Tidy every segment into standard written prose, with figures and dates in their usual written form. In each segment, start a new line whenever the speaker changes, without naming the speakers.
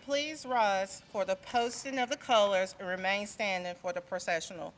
Please rise for the posting of the colors and remain standing for the processional.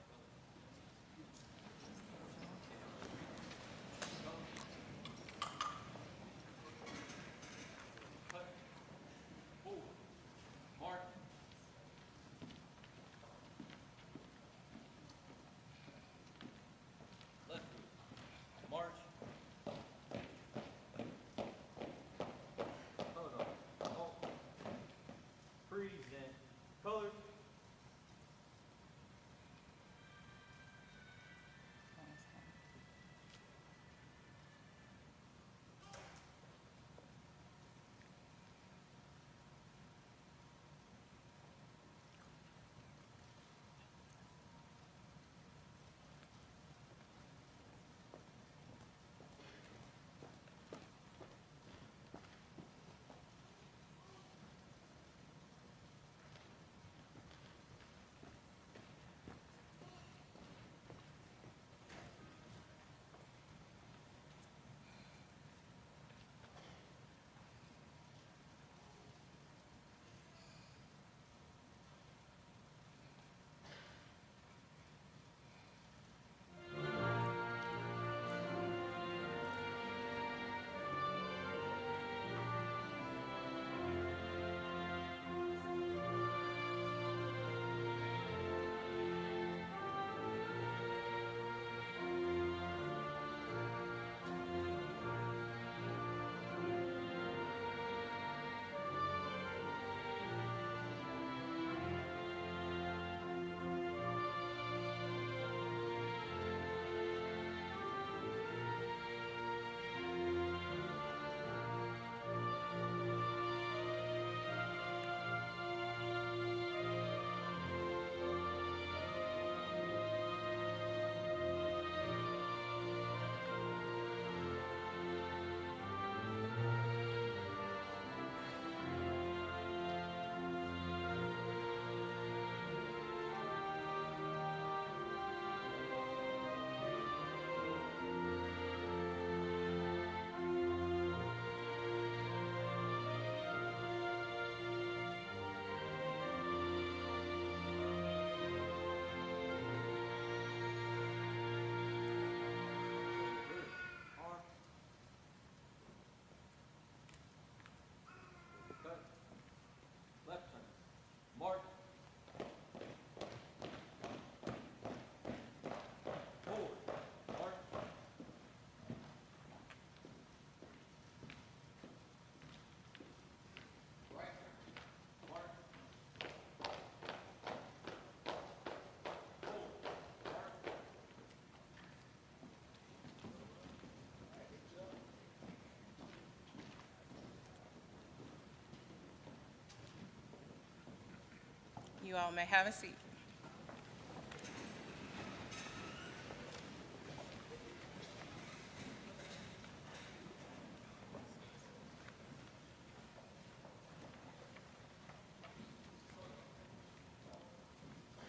You all may have a seat.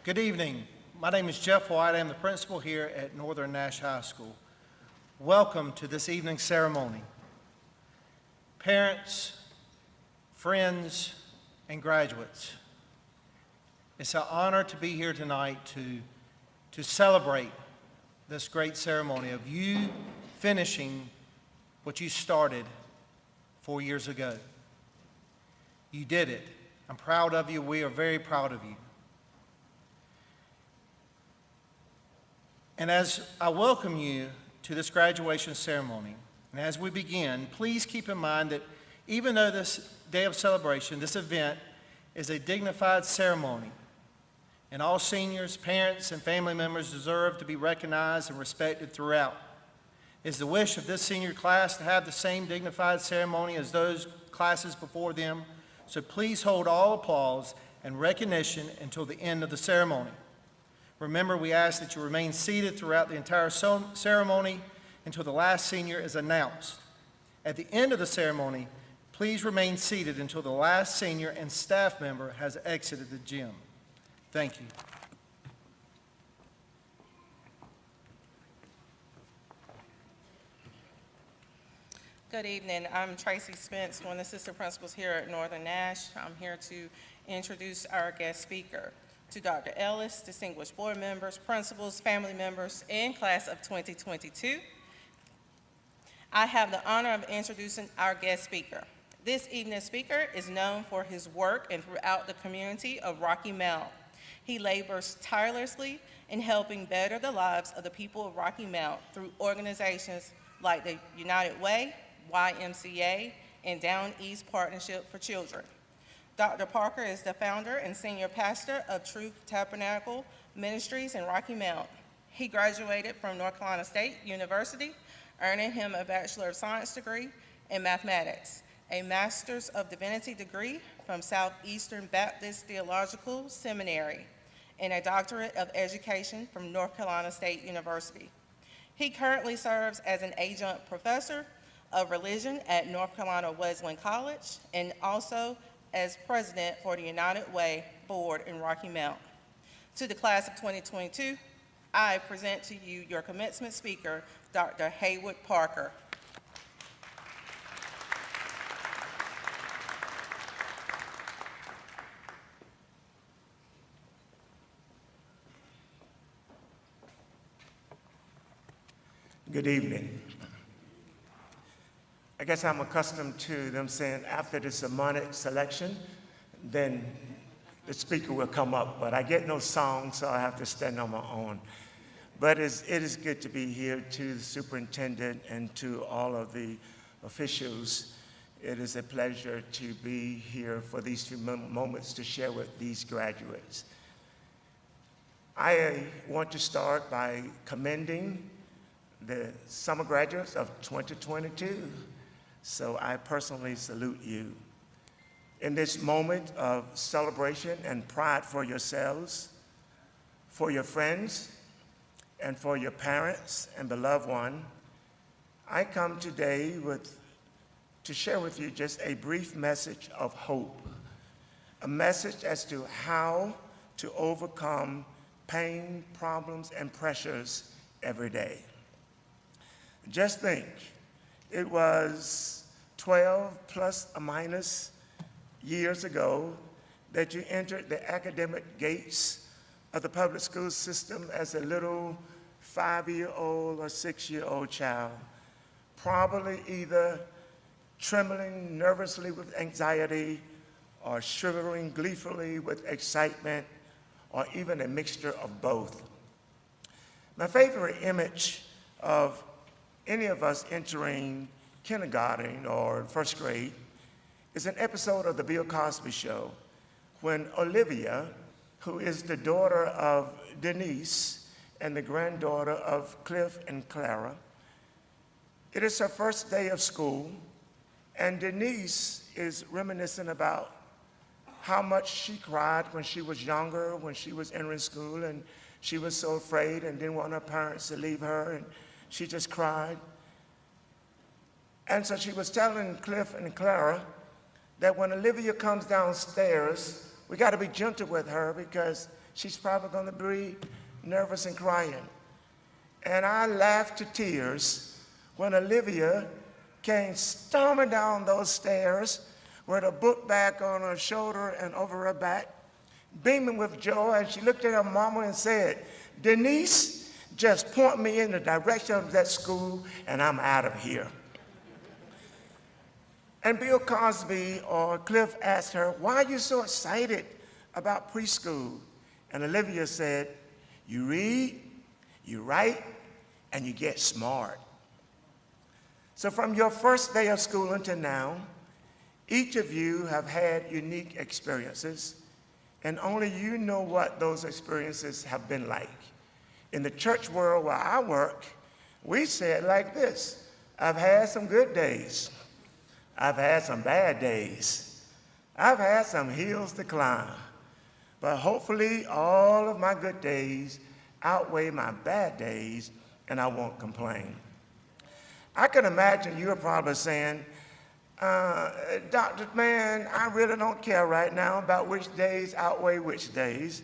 Good evening. My name is Jeff White. I am the principal here at Northern Nash High School. Welcome to this evening's ceremony. Parents, friends, and graduates, it's an honor to be here tonight to celebrate this great ceremony of you finishing what you started 4 years ago. You did it. I'm proud of you. We are very proud of you. And as I welcome you to this graduation ceremony, and as we begin, please keep in mind that even though this day of celebration, this event, is a dignified ceremony, and all seniors, parents, and family members deserve to be recognized and respected throughout. It is the wish of this senior class to have the same dignified ceremony as those classes before them, so please hold all applause and recognition until the end of the ceremony. Remember, we ask that you remain seated throughout the entire ceremony until the last senior is announced. At the end of the ceremony, please remain seated until the last senior and staff member has exited the gym. Thank you.
Good evening. I'm Tracy Spence, one of the assistant principals here at Northern Nash. I'm here to introduce our guest speaker. To Dr. Ellis, distinguished board members, principals, family members, and class of 2022, I have the honor of introducing our guest speaker. This evening's speaker is known for his work and throughout the community of Rocky Mount. He labors tirelessly in helping better the lives of the people of Rocky Mount through organizations like the United Way, YMCA, and Down East Partnership for Children. Dr. Parker is the founder and senior pastor of Truth Tabernacle Ministries in Rocky Mount. He graduated from North Carolina State University, earning him a Bachelor of Science degree in mathematics, a Master's of Divinity degree from Southeastern Baptist Theological Seminary, and a Doctorate of Education from North Carolina State University. He currently serves as an adjunct professor of religion at North Carolina Wesleyan College and also as president for the United Way Board in Rocky Mount. To the class of 2022, I present to you your commencement speaker, Dr. Haywood Parker.
Good evening. I guess I'm accustomed to them saying after the sermonic selection, then the speaker will come up, but I get no song, so I have to stand on my own. But it is good to be here, to the superintendent and to all of the officials. It is a pleasure to be here for these few moments to share with these graduates. I want to start by commending the summer graduates of 2022. So I personally salute you. In this moment of celebration and pride for yourselves, for your friends, and for your parents and beloved one, I come today to share with you just a brief message of hope, a message as to how to overcome pain, problems, and pressures every day. Just think, it was 12 plus or minus years ago that you entered the academic gates of the public school system as a little 5-year-old or 6-year-old child, probably either trembling nervously with anxiety or shivering gleefully with excitement, or even a mixture of both. My favorite image of any of us entering kindergarten or first grade is an episode of the Bill Cosby Show when Olivia, who is the daughter of Denise and the granddaughter of Cliff and Clara, it is her first day of school, and Denise is reminiscing about how much she cried when she was younger, when she was entering school, and she was so afraid and didn't want her parents to leave her, and she just cried. And so she was telling Cliff and Clara that when Olivia comes downstairs, we got to be gentle with her because she's probably going to be nervous and crying. And I laughed to tears when Olivia came storming down those stairs with a book bag on her shoulder and over her back, beaming with joy, and she looked at her mama and said, "Denise, just point me in the direction of that school and I'm out of here." And Bill Cosby or Cliff asked her, "Why are you so excited about preschool?" And Olivia said, "You read, you write, and you get smart." So from your first day of school until now, each of you have had unique experiences, and only you know what those experiences have been like. In the church world where I work, we say it like this: I've had some good days. I've had some bad days. I've had some hills to climb. But hopefully all of my good days outweigh my bad days, and I won't complain. I can imagine you're probably saying, "Doctor, man, I really don't care right now about which days outweigh which days.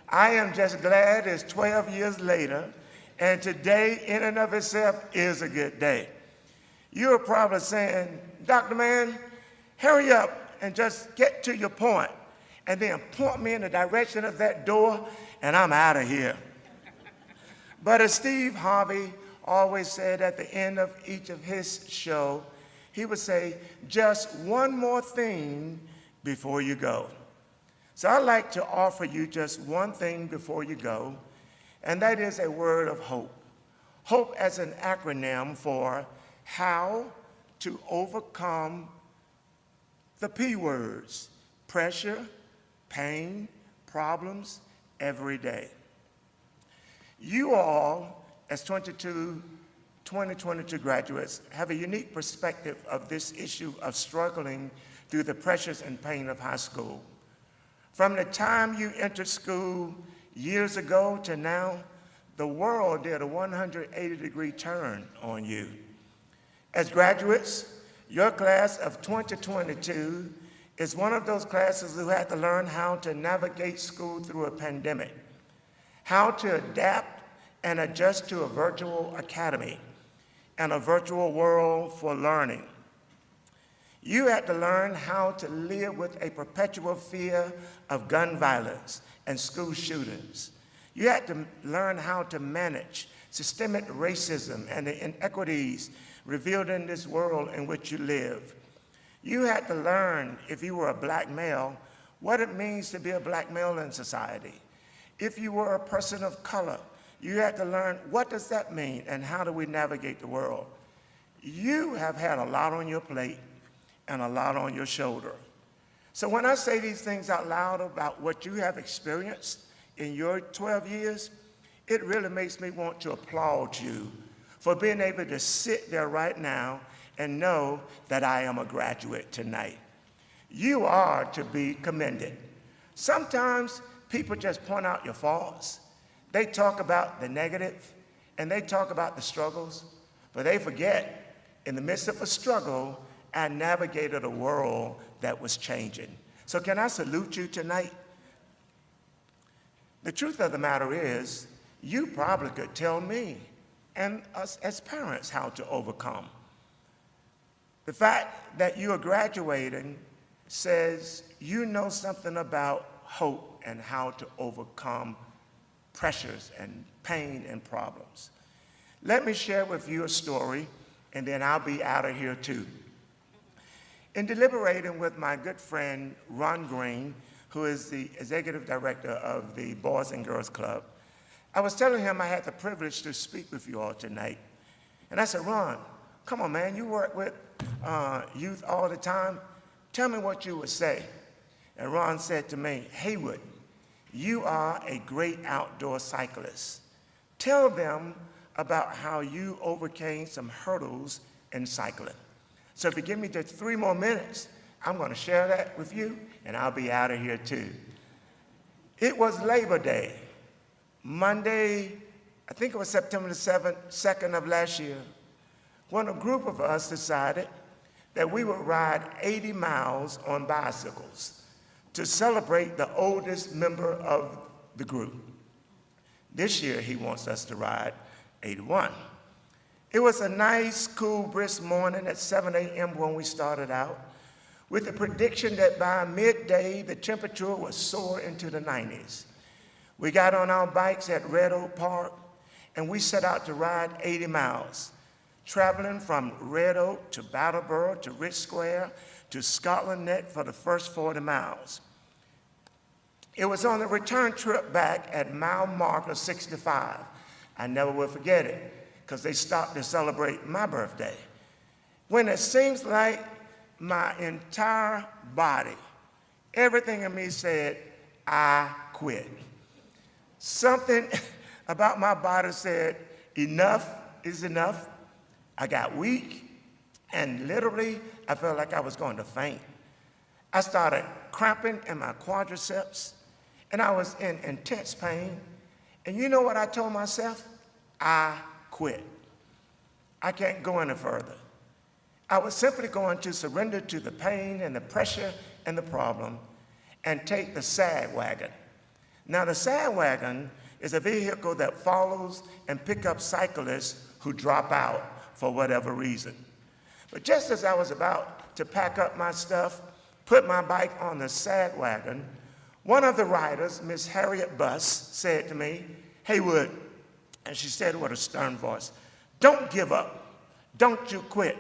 I am just glad it's 12 years later, and today in and of itself is a good day." You're probably saying, Dr. Man, hurry up and just get to your point, and then point me in the direction of that door, and I'm out of here. But as Steve Harvey always said at the end of each of his show, he would say, just one more thing before you go. So I'd like to offer you just one thing before you go, and that is a word of hope. Hope as an acronym for how to overcome the P words: pressure, pain, problems, every day. You all, as 2022 graduates, have a unique perspective of this issue of struggling through the pressures and pain of high school. From the time you entered school years ago to now, the world did a 180-degree turn on you. As graduates, your class of 2022 is one of those classes who had to learn how to navigate school through a pandemic, how to adapt and adjust to a virtual academy and a virtual world for learning. You had to learn how to live with a perpetual fear of gun violence and school shootings. You had to learn how to manage systemic racism and the inequities revealed in this world in which you live. You had to learn, if you were a black male, what it means to be a black male in society. If you were a person of color, you had to learn what does that mean and how do we navigate the world. You have had a lot on your plate and a lot on your shoulder. So when I say these things out loud about what you have experienced in your 12 years, it really makes me want to applaud you for being able to sit there right now and know that I am a graduate tonight. You are to be commended. Sometimes people just point out your faults. They talk about the negative and they talk about the struggles, but they forget in the midst of a struggle, I navigated a world that was changing. So can I salute you tonight? The truth of the matter is, you probably could tell me and us as parents how to overcome. The fact that you are graduating says you know something about hope and how to overcome pressures and pain and problems. Let me share with you a story, and then I'll be out of here too. In deliberating with my good friend Ron Green, who is the executive director of the Boys and Girls Club, I was telling him I had the privilege to speak with you all tonight. And I said, Ron, come on, man, you work with youth all the time. Tell me what you would say. And Ron said to me, Haywood, you are a great outdoor cyclist. Tell them about how you overcame some hurdles in cycling. So if you give me just 3 more minutes, I'm going to share that with you, and I'll be out of here too. It was Labor Day, Monday, I think it was September the 2nd of last year, when a group of us decided that we would ride 80 miles on bicycles to celebrate the oldest member of the group. This year, he wants us to ride 81. It was a nice, cool, brisk morning at 7 a.m. when we started out, with the prediction that by midday, the temperature would soar into the 90s. We got on our bikes at Red Oak Park, and we set out to ride 80 miles, traveling from Red Oak to Brattleboro to Rich Square to Scotland Neck for the first 40 miles. It was on the return trip back at mile marker 65. I never will forget it, because they stopped to celebrate my birthday. When it seems like my entire body, everything in me said, I quit. Something about my body said, enough is enough. I got weak, and literally, I felt like I was going to faint. I started cramping in my quadriceps, and I was in intense pain. And you know what I told myself? I quit. I can't go any further. I was simply going to surrender to the pain and the pressure and the problem and take the sag wagon. Now, the sag wagon is a vehicle that follows and picks up cyclists who drop out for whatever reason. But just as I was about to pack up my stuff, put my bike on the sag wagon, one of the riders, Miss Harriet Buss, said to me, "Haywood," and she said with a stern voice, "don't give up. Don't you quit.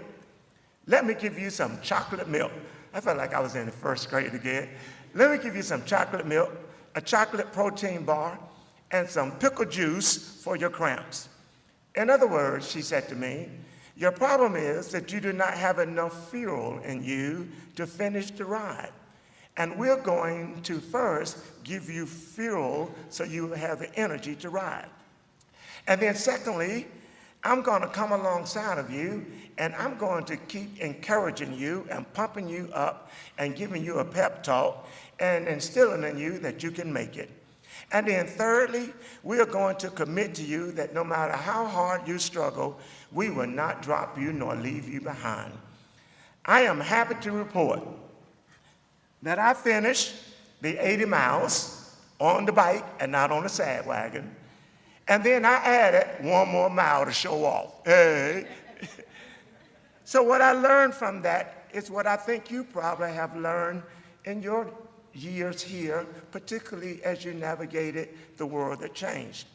Let me give you some chocolate milk." I felt like I was in the first grade again. "Let me give you some chocolate milk, a chocolate protein bar, and some pickle juice for your cramps." In other words, she said to me, your problem is that you do not have enough fuel in you to finish the ride. And we're going to first give you fuel so you have the energy to ride. And then secondly, I'm going to come alongside of you, and I'm going to keep encouraging you and pumping you up and giving you a pep talk and instilling in you that you can make it. And then thirdly, we are going to commit to you that no matter how hard you struggle, we will not drop you nor leave you behind. I am happy to report that I finished the 80 miles on the bike and not on the sag wagon. And then I added one more mile to show off. Hey. So what I learned from that is what I think you probably have learned in your years here, particularly as you navigated the world that changed.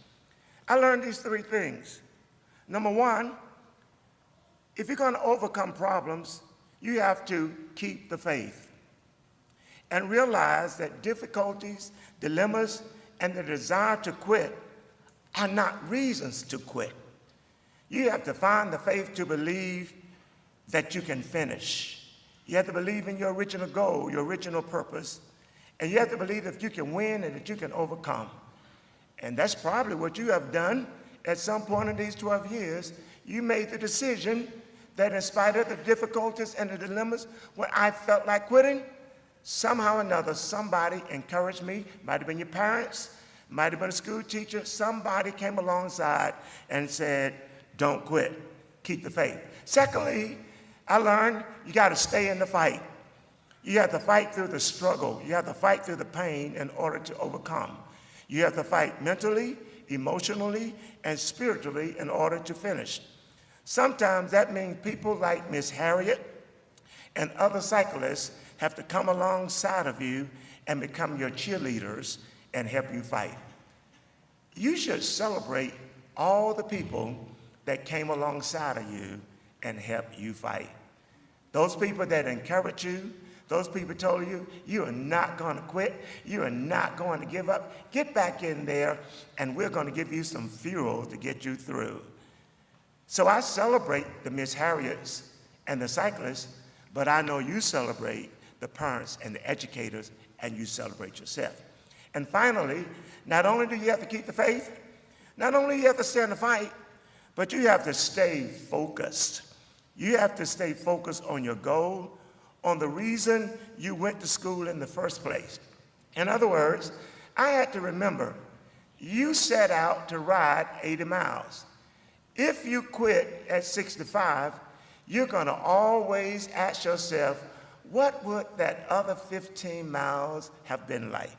I learned these three things. Number one, if you're going to overcome problems, you have to keep the faith and realize that difficulties, dilemmas, and the desire to quit are not reasons to quit. You have to find the faith to believe that you can finish. You have to believe in your original goal, your original purpose, and you have to believe that you can win and that you can overcome. And that's probably what you have done at some point in these 12 years. You made the decision that in spite of the difficulties and the dilemmas, when I felt like quitting, somehow or another, somebody encouraged me. Might have been your parents, might have been a school teacher. Somebody came alongside and said, don't quit, keep the faith. Secondly, I learned you got to stay in the fight. You have to fight through the struggle. You have to fight through the pain in order to overcome. You have to fight mentally, emotionally, and spiritually in order to finish. Sometimes that means people like Miss Harriet and other cyclists have to come alongside of you and become your cheerleaders and help you fight. You should celebrate all the people that came alongside of you and helped you fight. Those people that encouraged you, those people told you, you are not going to quit, you are not going to give up. Get back in there, and we're going to give you some fuel to get you through. So I celebrate the Miss Harriets and the cyclists, but I know you celebrate the parents and the educators, and you celebrate yourself. And finally, not only do you have to keep the faith, not only do you have to stay in the fight, but you have to stay focused. You have to stay focused on your goal, on the reason you went to school in the first place. In other words, I had to remember, you set out to ride 80 miles. If you quit at 65, you're going to always ask yourself, what would that other 15 miles have been like?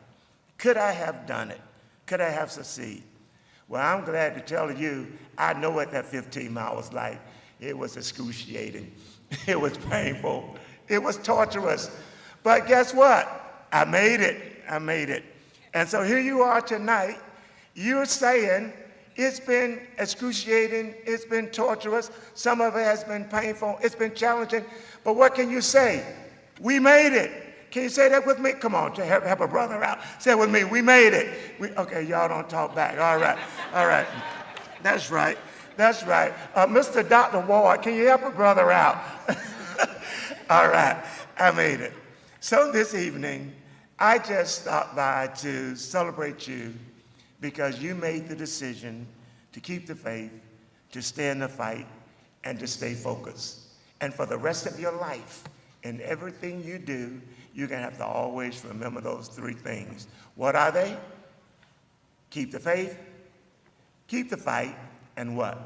Could I have done it? Could I have succeeded? Well, I'm glad to tell you, I know what that 15 miles was like. It was excruciating. It was painful. It was torturous. But guess what? I made it. I made it. And so here you are tonight. You're saying it's been excruciating. It's been torturous. Some of it has been painful. It's been challenging. But what can you say? We made it. Can you say that with me? Come on, help a brother out. Say it with me. We made it. Okay, y'all don't talk back. All right. All right. That's right. That's right. Mr. Dr. Ward, can you help a brother out? All right. I made it. So this evening, I just stopped by to celebrate you because you made the decision to keep the faith, to stay in the fight, and to stay focused. And for the rest of your life, in everything you do, you're going to have to always remember those three things. What are they? Keep the faith, keep the fight, and what?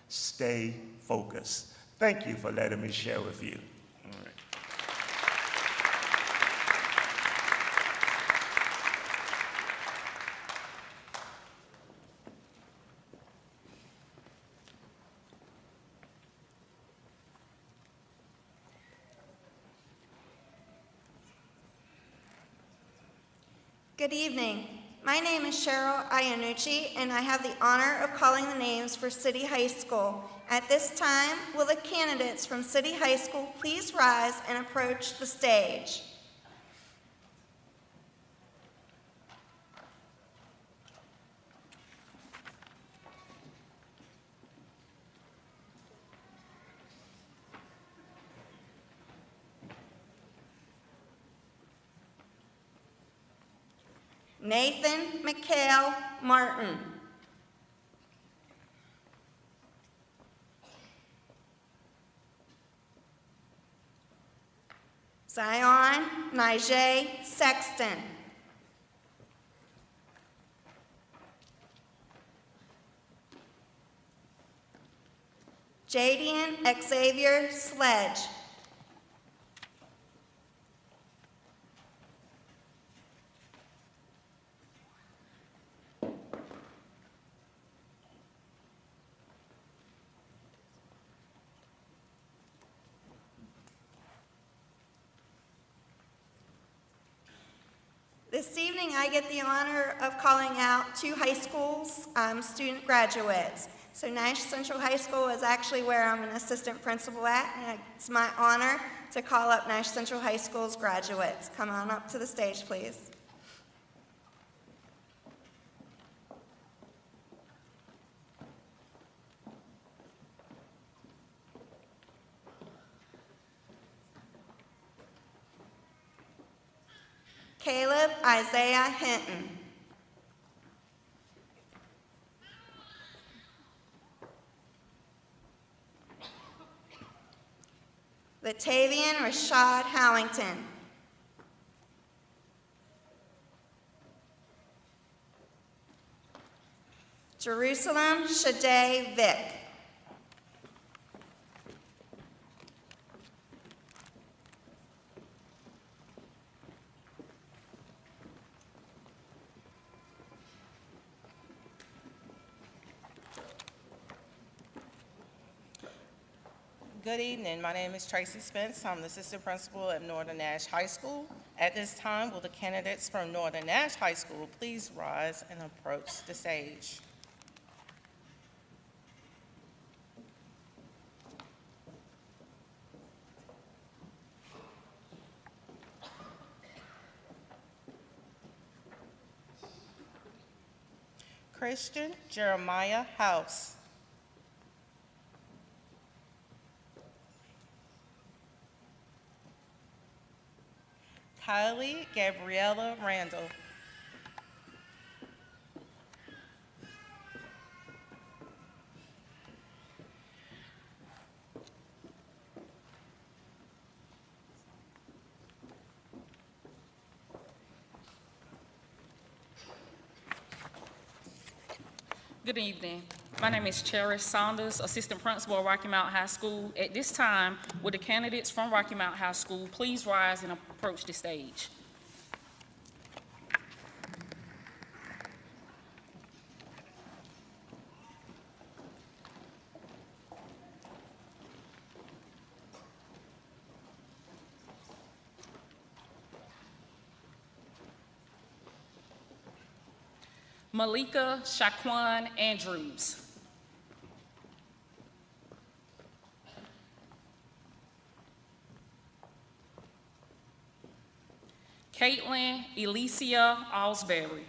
Stay focused. Thank you for letting me share with you. All right.
Good evening. My name is Cheryl Iannucci, and I have the honor of calling the names for City High School. At this time, will the candidates from City High School please rise and approach the stage? Nathan McHale Martin. Zion Nijay Sexton. Jadian Xavier Sledge. This evening, I get the honor of calling out two high schools student graduates. So Nash Central High School is actually where I'm an assistant principal at, and it's my honor to call up Nash Central High School's graduates. Come on up to the stage, please. Caleb Isaiah Hinton. Latavian Rashad Howington. Jerusalem Shade Vick.
Good evening. My name is Tracy Spence. I'm the assistant principal at Northern Nash High School. At this time, will the candidates from Northern Nash High School please rise and approach the stage? Christian Jeremiah House. Kylie Gabriella Randall.
Good evening. My name is Cherish Saunders, Assistant Principal at Rocky Mount High School. At this time, would the candidates from Rocky Mount High School please rise and approach the stage? Malika Shaquan Andrews. Caitlin Elicia Alsbury.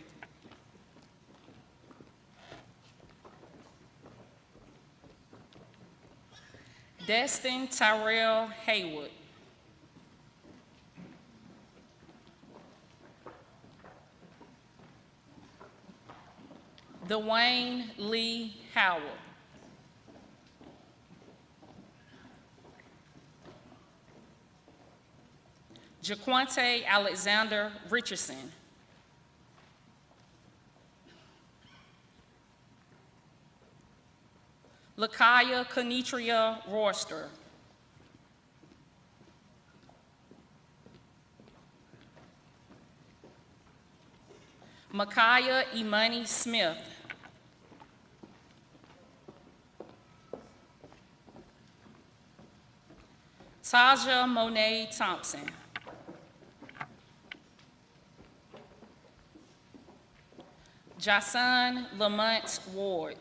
Destin Tyrell Haywood. Dwayne Lee Howard. Jaquante Alexander Richardson. Lakaya Kenitria Royster. Micaiah Imani Smith. Taja Monet Thompson. Jason Lamont Ward.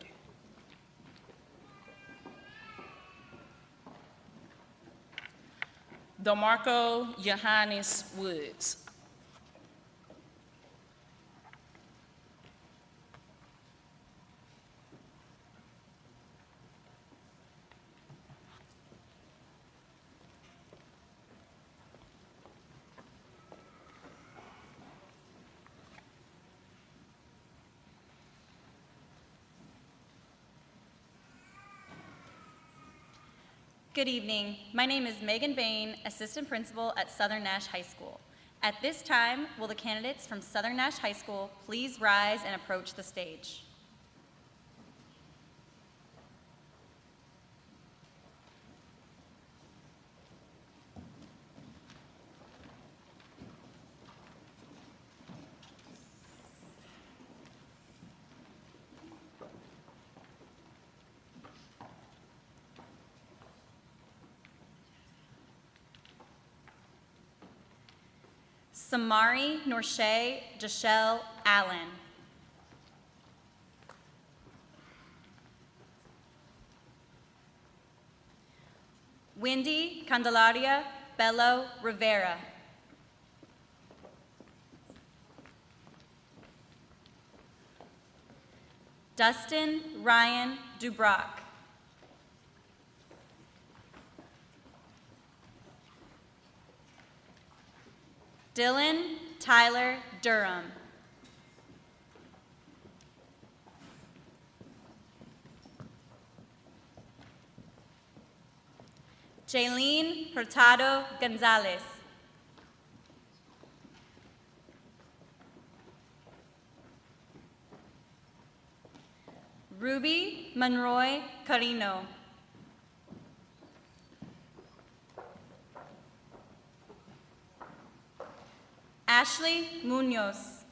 DeMarco Johannes Woods.
Good evening. My name is Megan Bain, Assistant Principal at Southern Nash High School. At this time, will the candidates from Southern Nash High School please rise and approach the stage? Samari Norshay Jashelle Allen. Wendy Candelaria Bello Rivera. Dustin Ryan Dubrock. Dylan Tyler Durham. Jaylene Hurtado Gonzalez. Ruby Monroy Carino. Ashley Munoz.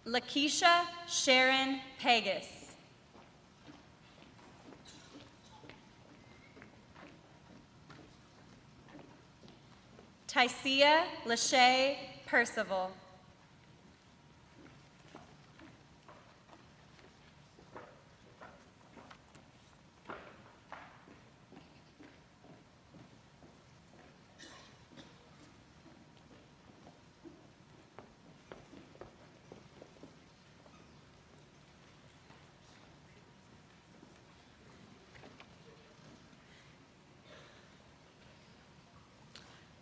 Lakeisha Sharon Pegas. Tycia Lachey Percival.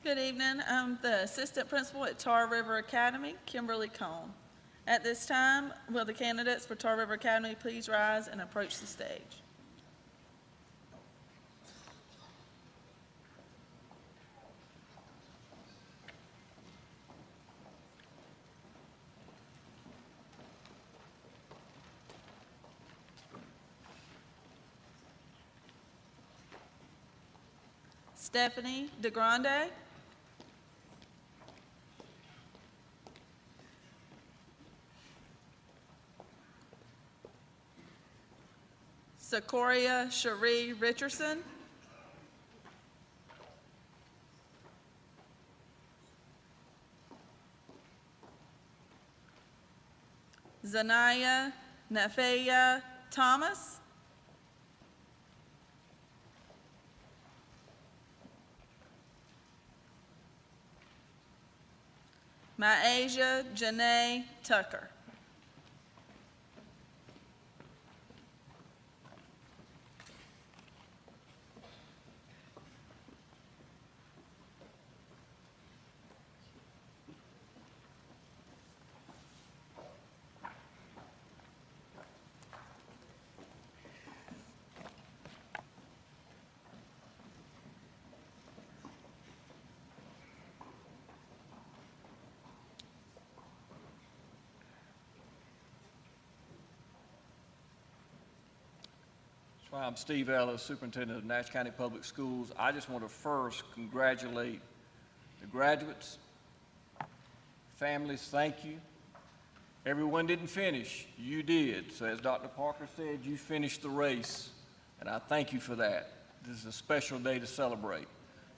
Good evening. I'm the assistant principal at Tar River Academy, Kimberly Cohn. At this time, will the candidates for Tar River Academy please rise and approach the stage? Stephanie DeGrande. Sequoia Cherie Richardson. Zanaya Nafeya Thomas. Myasia Janae Tucker.
Hi, I'm Steve Ellis, Superintendent of Nash County Public Schools. I just want to first congratulate the graduates, families, thank you. Everyone didn't finish, you did. So as Dr. Parker said, you finished the race, and I thank you for that. This is a special day to celebrate.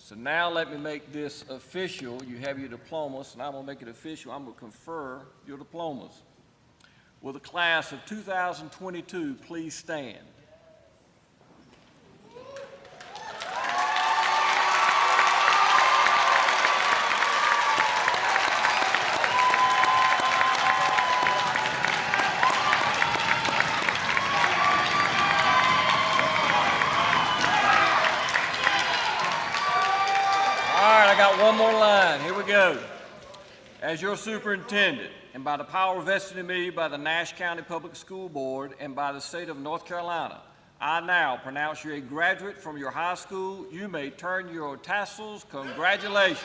So now let me make this official. You have your diplomas, and I'm going to make it official. I'm going to confer your diplomas. Will the class of 2022 please stand? I got one more line. Here we go. As your superintendent, and by the power vested in me by the Nash County Public School Board and by the state of North Carolina, I now pronounce you a graduate from your high school. You may turn your tassels. Congratulations.